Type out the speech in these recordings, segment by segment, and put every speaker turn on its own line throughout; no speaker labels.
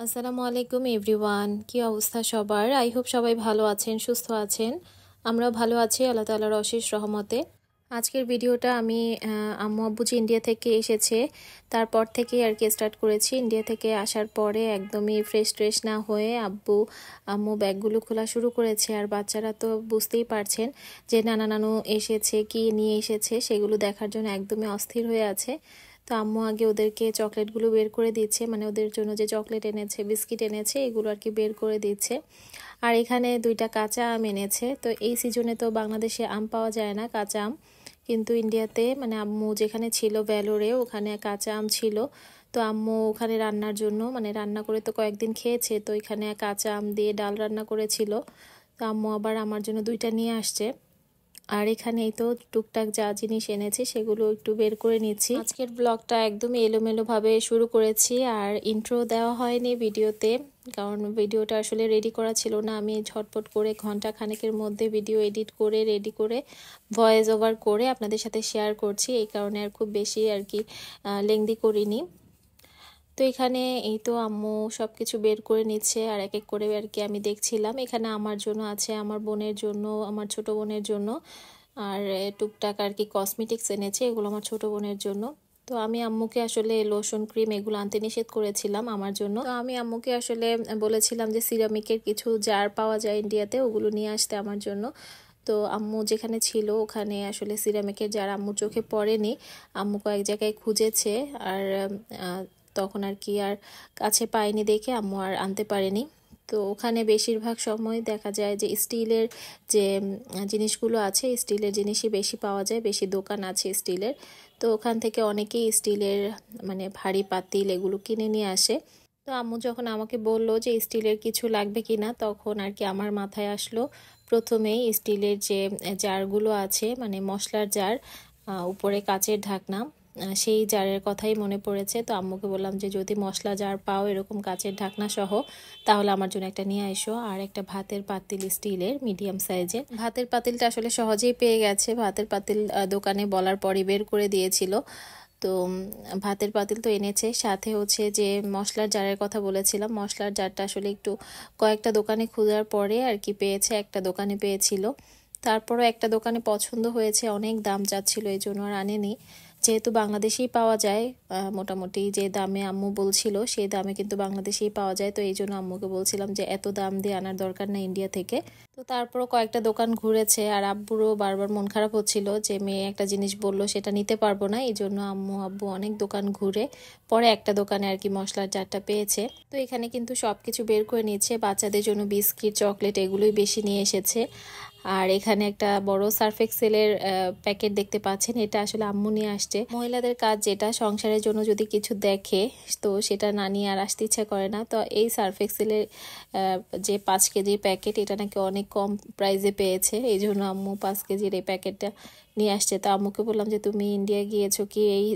আসসালামু আলাইকুম এভরিওয়ান, কি অবস্থা সবার? আই হোপ সবাই ভালো আছেন, সুস্থ আছেন। আমরাও ভালো আছি আল্লাহ তাআলার অশেষ রহমতে। আজকের ভিডিওটা আমি আম্মু আব্বু যে ইন্ডিয়া থেকে এসেছে তারপর থেকে আর কি স্টার্ট করেছি। ইন্ডিয়া থেকে আসার পরে একদমই ফ্রেশ না হয়ে আম্মু ব্যাগগুলো খোলা শুরু করেছে। আর বাচ্চারা তো বুঝতেই পারছেন যে নানা নানু এসেছে, কি নিয়ে এসেছে সেগুলো দেখার জন্য একদমই অস্থির হয়ে আছে। তো আম্মু আগে ওদেরকে চকলেটগুলো বের করে দিচ্ছে, মানে ওদের জন্য যে চকলেট এনেছে, বিস্কিট এনেছে, এগুলো আর কি বের করে দিচ্ছে। আর এখানে 2টা কাঁচা আম এনেছে। তো এই সিজনে তো বাংলাদেশে আম পাওয়া যায় না, কাঁচা আম, কিন্তু ইন্ডিয়াতে মানে আম্মু যেখানে ছিল ভ্যালোরে ওখানে কাঁচা আম ছিল। তো আম্মু ওখানে রান্নার জন্য মানে রান্না করে তো কয়েকদিন খেয়েছে, তো এখানে কাঁচা আম দিয়ে ডাল রান্না করেছিল। তো আম্মু আবার আমার জন্য 2টা নিয়ে আসছে। আর এখানে এই তো টুকটাক যা জিনিস এনেছে সেগুলো একটু বের করে নিচ্ছি। আজকের ব্লগটা একদমই এলোমেলো ভাবে শুরু করেছি, আর ইন্ট্রো দেওয়া হয়নি ভিডিওতে, কারণ ভিডিওটা আসলে রেডি করা ছিল না। আমি ঝটপট করে ঘন্টা খানেকের মধ্যে ভিডিও এডিট করে রেডি করে ভয়েস ওভার করে আপনাদের সাথে শেয়ার করছি, এই কারণে আর খুব বেশি আর কি লেংদি করিনি। তো এখানে এই তো আম্মু সব কিছু বের করে নিচ্ছে আর এক এক করে আর কি আমি দেখছিলাম। এখানে আমার জন্য আছে, আমার বোনের জন্য, আমার ছোট বোনের জন্য, আর টুকটাক আর কি কসমেটিক্স এনেছে, এগুলো আমার ছোট বোনের জন্য। তো আমি আম্মুকে আসলে লোশন ক্রিম এগুলো আনতে নিষেধ করেছিলাম আমার জন্য। তো আমি আম্মুকে আসলে বলেছিলাম যে সিরামিকের কিছু জার পাওয়া যায় ইন্ডিয়াতে, ওগুলো নিয়ে আসতে আমার জন্য। তো আম্মু যেখানে ছিল ওখানে আসলে সিরামিকের জার আম্মুর চোখে পড়েনি, আম্মু কয়েক জায়গায় খুঁজেছে, আর তখন আর কি আর কাছে পাইনি দেখে আম্মু আর আনতে পারেনি। তো ওখানে বেশিরভাগ সময় দেখা যায় যে স্টিলের যে জিনিসগুলো আছে, স্টিলের জিনিসই বেশি পাওয়া যায়, বেশি দোকান আছে স্টিলের। তো ওখান থেকে অনেকেই স্টিলের মানে ভারী পাতিল এগুলো কিনে নিয়ে আসে। তো আম্মু যখন আমাকে বললো যে স্টিলের কিছু লাগবে কিনা, তখন আর কি আমার মাথায় আসলো প্রথমেই স্টিলের যে জারগুলো আছে, মানে মশলার জার, উপরে কাচের ঢাকনা, সেই জারের কথাই মনে পড়েছে। তো আম্মুকে বললাম যে যদি মশলা জার পাও এরকম কাচের ঢাকনা সহ, তাহলে আমার জন্য একটা নিয়ে এসো। আর একটা ভাতের পাতিল স্টিলের মিডিয়াম সাইজের। ভাতের পাতিলটা আসলে সহজেই পেয়ে গেছে, ভাতের পাতিল দোকানে বলার পরই বের করে দিয়েছিল। তো ভাতের পাতিল তো এনেছে, সাথে হচ্ছে যে মশলার জারের কথা বলেছিলাম, মশলার জারটা আসলে একটু কয়েকটা দোকানে খোঁজার পরে আর কি পেয়েছে, একটা দোকানে পেয়েছিল। তারপরও একটা দোকানে পছন্দ হয়েছে, অনেক দাম চাচ্ছিল এই জন্য আর আনেনি। যেহেতু বাংলাদেশেই পাওয়া যায়, মোটামুটি যে দামে আম্মু বলছিল সেই দামে কিন্তু বাংলাদেশেই পাওয়া যায়, তো এই জন্য আম্মুকে বলছিলাম যে এত দাম দিয়ে আনার দরকার না ইন্ডিয়া থেকে। তো তারপরও কয়েকটা দোকান ঘুরেছে, আর আব্বুরও বারবার মন খারাপ হচ্ছিল যে মেয়ে একটা জিনিস বললো সেটা নিতে পারবো না, এই জন্য আম্মু আব্বু অনেক দোকান ঘুরে পরে একটা দোকানে আর কি মশলার জারটা পেয়েছে। তো এখানে কিন্তু সব কিছু বের করে নিয়েছে, বাচ্চাদের জন্য বিস্কিট চকলেট এগুলোই বেশি নিয়ে এসেছে। আর এখানে একটা বড় সার্ফ এক্সেলের প্যাকেট দেখতে পাচ্ছেন, এটা আসলে আম্মু নিয়ে আসছে। মহিলাদের কাজ যেটা, সংসারের জন্য যদি কিছু দেখে তো সেটা না নিয়ে আর আসতে ইচ্ছা করে না। তো এই সার্ফ এক্সেলের যে 5 কেজির প্যাকেট, এটা নাকি অনেক কম প্রাইসে পেয়েছে, এই জন্য আম্মু 5 কেজির এই প্যাকেটটা নিয়ে আসছে। তো আম্মুকে বললাম যে তুমি ইন্ডিয়া গিয়েছো কি এই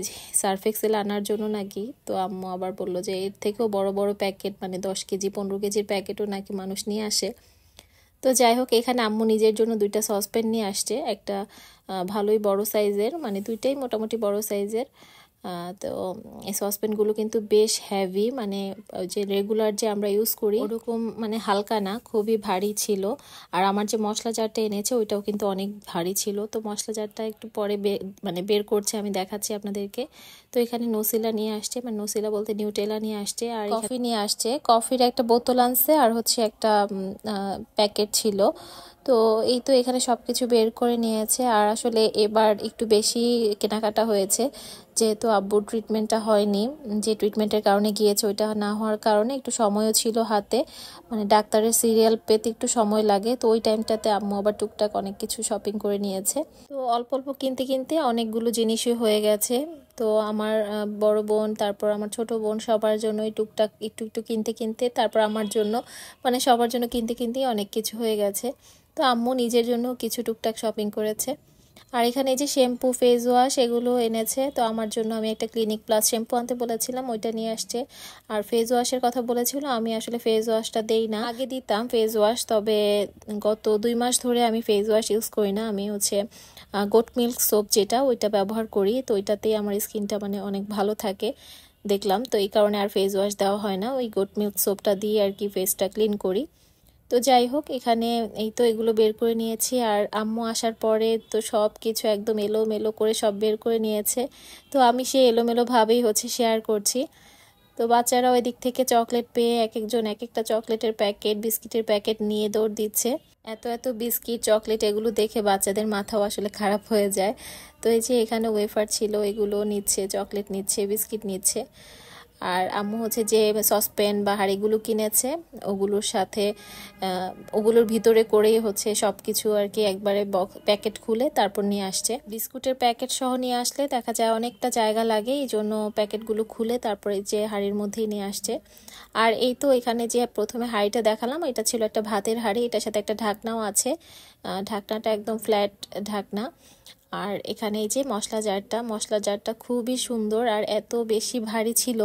সার্ফ এক্সেল আনার জন্য নাকি? তো আম্মু আবার বললো যে এর থেকেও বড় বড় প্যাকেট, মানে 10 কেজি 15 কেজির প্যাকেটও নাকি মানুষ নিয়ে আসে। তো যাই হোক, এখানে আম্মু নিজের জন্য 2টা সসপ্যান নিয়ে আসছে, একটা ভালোই বড় সাইজের, মানে 2টাই মোটামুটি বড় সাইজের। তো এই সসপ্যানগুলো কিন্তু বেশ হেভি, মানে যে রেগুলার যে আমরা ইউজ করি ওরকম মানে হালকা না, খুবই ভারী ছিল। আর আমার যে মশলা জারটা এনেছে ওইটাও কিন্তু অনেক ভারী ছিল। তো মশলা জারটা একটু পরে মানে বের করছে, আমি দেখাচ্ছি আপনাদেরকে। তো এখানে নসিলা নিয়ে আসছে, মানে নসিলা বলতে নিউটেলা নিয়ে আসছে, আর কফি নিয়ে আসছে, কফির একটা বোতল আনছে, আর হচ্ছে একটা প্যাকেট ছিল। তো এই তো এখানে সবকিছু বের করে নিয়েছে। আর আসলে এবার একটু বেশি কেনাকাটা হয়েছে, যেহেতু আব্বুর ট্রিটমেন্টটা হয়নি, যে ট্রিটমেন্টের কারণে গিয়েছে ওইটা না হওয়ার কারণে একটু সময়ও ছিল হাতে, মানে ডাক্তারের সিরিয়াল পেতে একটু সময় লাগে। তো ওই টাইমটাতে আম্মু আবার টুকটাক অনেক কিছু শপিং করে নিয়েছে। তো অল্প অল্প কিনতে কিনতে অনেকগুলো জিনিসই হয়ে গেছে। তো আমার বড় বোন, তারপর আমার ছোট বোন, সবার জন্যই টুকটাক একটু একটু কিনতে কিনতে, তারপর আমার জন্য, মানে সবার জন্য কিনতে কিনতেই অনেক কিছু হয়ে গেছে। তো আম্মু নিজের জন্য কিছু টুকটাক শপিং করেছে। আর এখানে এই যে শ্যাম্পু ফেস ওয়াশ এগুলো এনেছে। তো আমার জন্য আমি একটা ক্লিনিক প্লাস শ্যাম্পু আনতে বলেছিলাম, ওইটা নিয়ে আসছে। আর ফেস ওয়াশের কথা বলেছিল, আমি আসলে ফেস ওয়াশটা দেই না, আগে দিতাম ফেস ওয়াশ, তবে গত 2 মাস ধরে আমি ফেস ওয়াশ ইউজ করি না। আমি হচ্ছে গোট মিল্ক সোপ যেটা, ওইটা ব্যবহার করি, তো ওইটাতেই আমার স্কিনটা মানে অনেক ভালো থাকে। দেখলাম, তো এই কারণে আর ফেস ওয়াশ দেওয়া হয় না, ওই গোট মিল্ক সোপটা দিয়ে আর কি ফেসটা ক্লিন করি। তো যাই হোক, এখানে এই তো এগুলো বের করে নিয়েছি। আর আম্মু আসার পরে তো সব কিছু একদম এলোমেলো করে সব বের করে নিয়েছে। তো আমি সেই এলোমেলো ভাবেই হচ্ছে শেয়ার করছি। তো বাচ্চারা ওই দিক থেকে চকলেট পেয়ে এক একজন এক একটা চকলেটের প্যাকেট, বিস্কিটের প্যাকেট নিয়ে দৌড় দিচ্ছে। এত এত বিস্কিট, চকলেট এগুলো দেখে বাচ্চাদের মাথাও আসলে খারাপ হয়ে যায়। তো এই যে এখানে ওয়েফার ছিল, এগুলো নিচ্ছে, চকলেট নিচ্ছে, বিস্কিট নিচ্ছে। আর আম্মু হচ্ছে যে সসপ্যান বা হাঁড়িগুলো কিনেছে, ওগুলোর সাথে ওগুলোর ভিতরে করেই হচ্ছে সব কিছু আর কি একবারে প্যাকেট খুলে তারপর নিয়ে আসছে। বিস্কুটের প্যাকেট সহ নিয়ে আসলে দেখা যায় অনেকটা জায়গা লাগে, এই জন্য প্যাকেটগুলো খুলে তারপরে যে হাঁড়ির মধ্যেই নিয়ে আসছে। আর এই তো এখানে যে প্রথমে হাঁড়িটা দেখালাম, এটা ছিল একটা ভাতের হাঁড়ি, এটার সাথে একটা ঢাকনাও আছে। ঢাকনাটা একদম ফ্ল্যাট ঢাকনা। আর এখানে এই যে মশলা জারটা খুবই সুন্দর আর এত বেশি ভারী ছিল।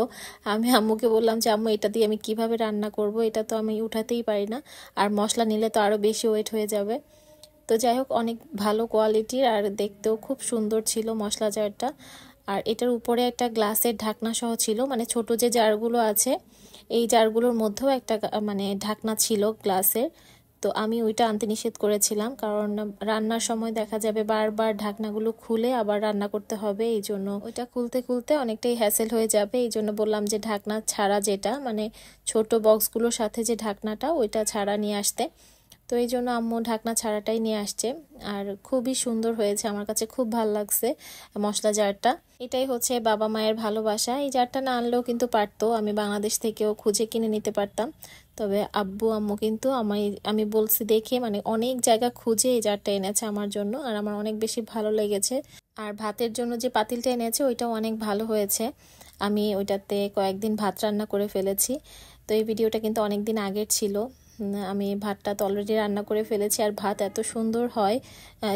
আমি আম্মুকে বললাম যে আম্মু এটা দিয়ে আমি কিভাবে রান্না করব, এটা তো আমি উঠাতেই পারি না, আর মশলা নিলে তো আরও বেশি ওয়েট হয়ে যাবে। তো যাই হোক, অনেক ভালো কোয়ালিটির আর দেখতেও খুব সুন্দর ছিল মশলা জারটা। আর এটার উপরে একটা গ্লাসের ঢাকনা সহ ছিল, মানে ছোট যে জারগুলো আছে এই জারগুলোর মধ্যেও একটা মানে ঢাকনা ছিল গ্লাসের। তো আমি ওইটা আনতে নিষেধ করেছিলাম, কারণ রান্নার সময় দেখা যাবে বারবার ঢাকনাগুলো খুলে আবার রান্না করতে হবে, এই জন্য ওইটা খুলতে খুলতে অনেকটাই হ্যাসেল হয়ে যাবে। এই জন্য বললাম যে ঢাকনা ছাড়া, যেটা মানে ছোট বক্সগুলোর সাথে যে ঢাকনাটা ওইটা ছাড়া নিয়ে আসতে। তো এই জন্য আম্মু ঢাকনা ছাড়াটাই নিয়ে আসছে। আর খুবই সুন্দর হয়েছে, আমার কাছে খুব ভালো লাগছে মশলা জারটা। এটাই হচ্ছে বাবা মায়ের ভালোবাসা। এই জারটা না আনলেও কিন্তু পারতো, আমি বাংলাদেশ থেকেও খুঁজে কিনে নিতে পারতাম। তবে আব্বু আম্মু কিন্তু আমি বলছি দেখে মানে অনেক জায়গা খুঁজে এই জারটা এনেছে আমার জন্য, আর আমার অনেক বেশি ভালো লেগেছে। আর ভাতের জন্য যে পাতিলটা এনেছে ওইটাও অনেক ভালো হয়েছে, আমি ওইটাতে কয়েকদিন ভাত রান্না করে ফেলেছি। তো এই ভিডিওটা কিন্তু অনেক দিন আগের ছিল, আমি ভাতটা তো অলরেডি রান্না করে ফেলেছি। আর ভাত এত সুন্দর হয়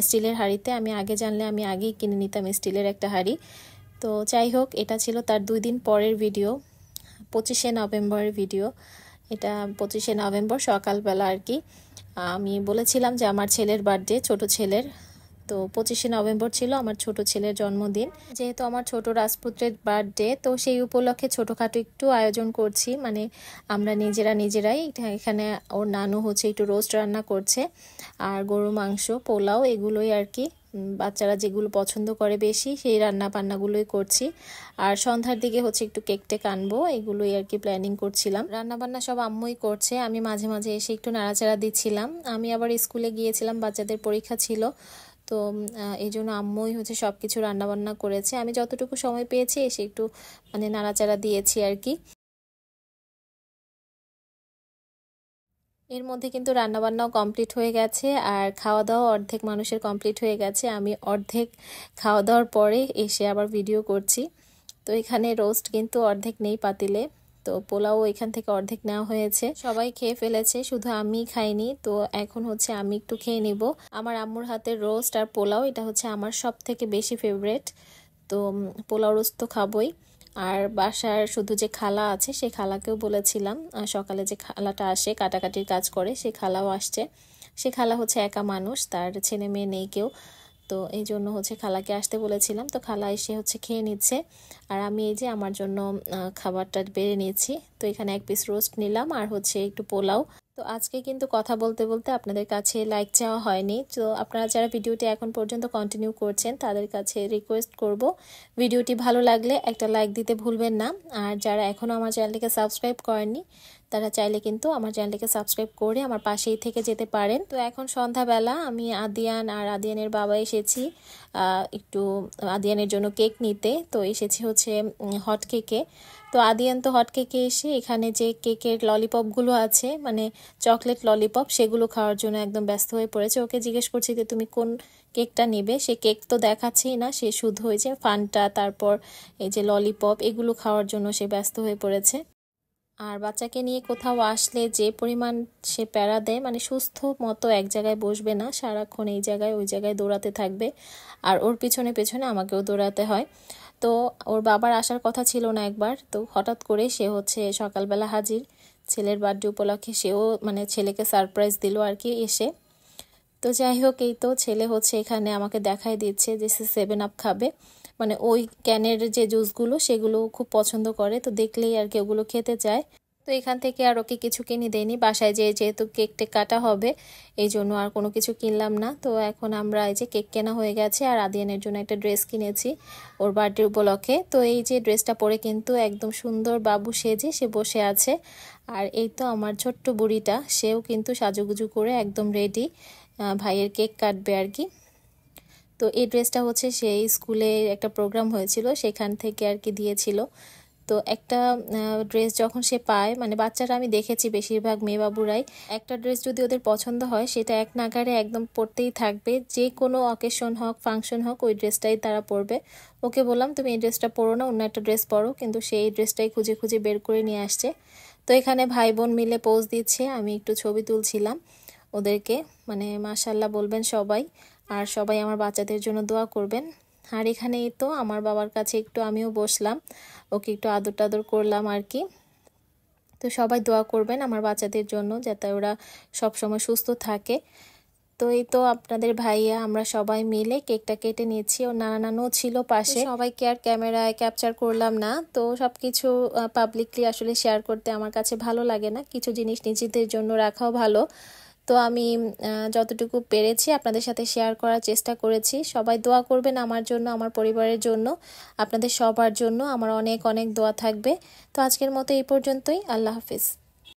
স্টিলের হাঁড়িতে, আমি আগে জানলে আমি আগেই কিনে নিতাম স্টিলের একটা হাঁড়ি। তো যাই হোক, এটা ছিল তার 2 দিন পরের ভিডিও, 25শে নভেম্বরের ভিডিও। এটা 25শে নভেম্বর সকালবেলা আর কি। আমি বলেছিলাম যে আমার ছেলের বার্থডে, ছোট ছেলের। তো 25শে নভেম্বর ছিল আমার ছোট ছেলের জন্মদিন। যেহেতু আমার ছোট রাজপুত্রের বার্থডে, তো সেই উপলক্ষে ছোটোখাটো একটু আয়োজন করছি, মানে আমরা নিজেরাই। এখানে ওর নানু হচ্ছে একটু রোস্ট রান্না করছে, আর গরু মাংস, পোলাও, এগুলোই আর কি বাচ্চারা যেগুলো পছন্দ করে বেশি সেই রান্না বান্নাগুলোই করছি। আর সন্ধ্যার দিকে হচ্ছে একটু কেক টেক আনবো, এগুলোই আর কি প্ল্যানিং করছিলাম। রান্না বান্না সব আম্মুই করছে, আমি মাঝে মাঝে এসে একটু নাড়াচাড়া দিচ্ছিলাম। আমি আবার স্কুলে গিয়েছিলাম, বাচ্চাদের পরীক্ষা ছিল, তো এই জন্য আম্মুই হচ্ছে সব কিছু রান্নাবান্না করেছে। আমি যতটুকু সময় পেয়েছি এসে একটু মানে নাড়াচাড়া দিয়েছি আর কি। এর মধ্যে কিন্তু রান্নাবান্নাও কমপ্লিট হয়ে গেছে, আর খাওয়া দাওয়া অর্ধেক মানুষের কমপ্লিট হয়ে গেছে। আমি অর্ধেক খাওয়া দাওয়ার পরে এসে আবার ভিডিও করছি। তো এখানে রোস্ট কিন্তু অর্ধেক নেই পাতিলে, তো পোলাও এখান থেকে অর্ধেক নেওয়া হয়েছে, সবাই খেয়ে ফেলেছে, শুধু আমি খাইনি। তো এখন হচ্ছে আমি একটু খেয়ে নিব। আমার আম্মুর হাতের রোস্ট আর পোলাও এটা হচ্ছে আমার সব থেকে বেশি ফেভারেট। তো পোলাও রোস্ট তো খাবই। আর বাসার শুধু যে খালা আছে সেই খালাকেও বলেছিলাম, সকালে যে খালাটা আসে কাটাকাটির কাজ করে সেই খালাও আসছে। সে খালা হচ্ছে একা মানুষ, তার ছেলে মেয়ে নেই কেউ, তো এই জন্য হচ্ছে খালাকে আসতে বলেছিলাম। তো খালা এসে হচ্ছে খেয়ে নিচ্ছে, আর আমি এই যে আমার জন্য খাবারটা বেড়ে নিয়েছি। তো এখানে 1 পিস রোস্ট নিলাম আর হচ্ছে একটু পোলাও। তো আজকে কিন্তু কথা বলতে বলতে আপনাদের কাছে লাইক চাওয়া হয়নি, তো আপনারা যারা ভিডিওটি এখন পর্যন্ত কন্টিনিউ করছেন তাদের কাছে রিকোয়েস্ট করব, ভিডিওটি ভালো লাগলে একটা লাইক দিতে ভুলবেন না। আর যারা এখনও আমার চ্যানেলটিকে সাবস্ক্রাইব করেননি তারা চাইলে কিন্তু আমার চ্যানেলটিকে সাবস্ক্রাইব করে আমার পাশেই থেকে যেতে পারেন। তো এখন সন্ধ্যাবেলা আমি আদিয়ান আর আদিয়ানের বাবা এসেছি একটু আদিয়ানের জন্য কেক নিতে। তো এসেছি হচ্ছে হট কেকে। তো আদিয়ান তো হট কেকে এসে এখানে যে কেকের ললিপপগুলো আছে, মানে চকলেট ললিপপ, সেগুলো খাওয়ার জন্য একদম ব্যস্ত হয়ে পড়েছে। ওকে জিজ্ঞেস করছি যে তুমি কোন কেকটা নেবে, সে কেক তো দেখাচ্ছেই না, সে শুধু ওই যে ফান্টা তারপর এই যে ললিপপ এগুলো খাওয়ার জন্য সে ব্যস্ত হয়ে পড়েছে। আর বাচ্চাকে নিয়ে কোথাও আসলে যে পরিমাণ সে প্যারা দেয়, মানে সুস্থ মতো এক জায়গায় বসবে না, সারাক্ষণ এই জায়গায় ওই জায়গায় দৌড়াতে থাকবে, আর ওর পিছনে পেছনে আমাকেও দৌড়াতে হয়। তো ওর বাবার আসার কথা ছিল না একবার, তো হঠাৎ করে সে হচ্ছে সকালবেলা হাজির, ছেলের বার্থডে উপলক্ষে সেও মানে ছেলেকে সারপ্রাইজ দিল আর কি এসে। তো যাই হোক, এই তো ছেলে হচ্ছে এখানে আমাকে দেখাই দিচ্ছে যে সে 7 আপ খাবে। মানে ওই ক্যানের যে জুসগুলো সেগুলো খুব পছন্দ করে, তো দেখলেই আর কি ওগুলো খেতে চায়। তো এখান থেকে আর ওকে কিছু কিনে দেয়নি, বাসায় যেহেতু কেকটা কাটা হবে এই জন্য আর কোনো কিছু কিনলাম না। তো এখন আমরা এই যে কেক কেনা হয়ে গেছে আর আদিয়ানের জন্য একটা ড্রেস কিনেছি ওর বার্থডে উপলক্ষে। তো এই যে ড্রেসটা পরে কিন্তু একদম সুন্দর বাবু সেজে সে বসে আছে। আর এই তো আমার ছোট্ট বুড়িটা, সেও কিন্তু সাজুগুজু করে একদম রেডি, ভাইয়ের কেক কাটবে আর কি। তো এই ড্রেসটা হচ্ছে সেই স্কুলে একটা প্রোগ্রাম হয়েছিল সেখান থেকে আর কি দিয়েছিল। তো একটা ড্রেস যখন সে পায়, মানে বাচ্চারা আমি দেখেছি বেশিরভাগ মেয়ে বাবুরাই একটা ড্রেস যদি ওদের পছন্দ হয় সেটা এক নাগাড়ে একদম পরতেই থাকবে, যে কোনো অকেশন হোক ফাংশন হোক ওই ড্রেসটাই তারা পরবে। ওকে বললাম তুমি এই ড্রেসটা পরো না, অন্য একটা ড্রেস পরো, কিন্তু সেই ড্রেসটাই খুঁজে খুঁজে বের করে নিয়ে আসছে। তো এখানে ভাই বোন মিলে পোজ দিচ্ছে, আমি একটু ছবি তুলছিলাম ওদেরকে। মানে মাশাল্লাহ বলবেন সবাই, আর সবাই আমার বাচ্চাদের জন্য দোয়া করবেন। আর এখানেই তো আমার বাবার কাছে একটু আমিও বসলাম, ওকে একটু আদর টাদর করলাম আর কি। তো সবাই দোয়া করবেন আমার বাচ্চাদের জন্য যাতে ওরা সব সময় সুস্থ থাকে। তো এই তো আপনাদের ভাইয়া আমরা সবাই মিলে কেকটা কেটে নিয়েছি, ও নানা নানু ছিল পাশে, সবাইকে আর ক্যামেরায় ক্যাপচার করলাম না। তো সবকিছু পাবলিকলি আসলে শেয়ার করতে আমার কাছে ভালো লাগে না, কিছু জিনিস নিজেদের জন্য রাখাও ভালো। তো আমি যতটুকু পেরেছি আপনাদের সাথে শেয়ার করার চেষ্টা করেছি। সবাই দোয়া করবেন আমার জন্য, আমার পরিবারের জন্য, আপনাদের সবার জন্য আমার অনেক অনেক দোয়া থাকবে। তো আজকের মতো এই পর্যন্তই, আল্লাহ হাফিজ।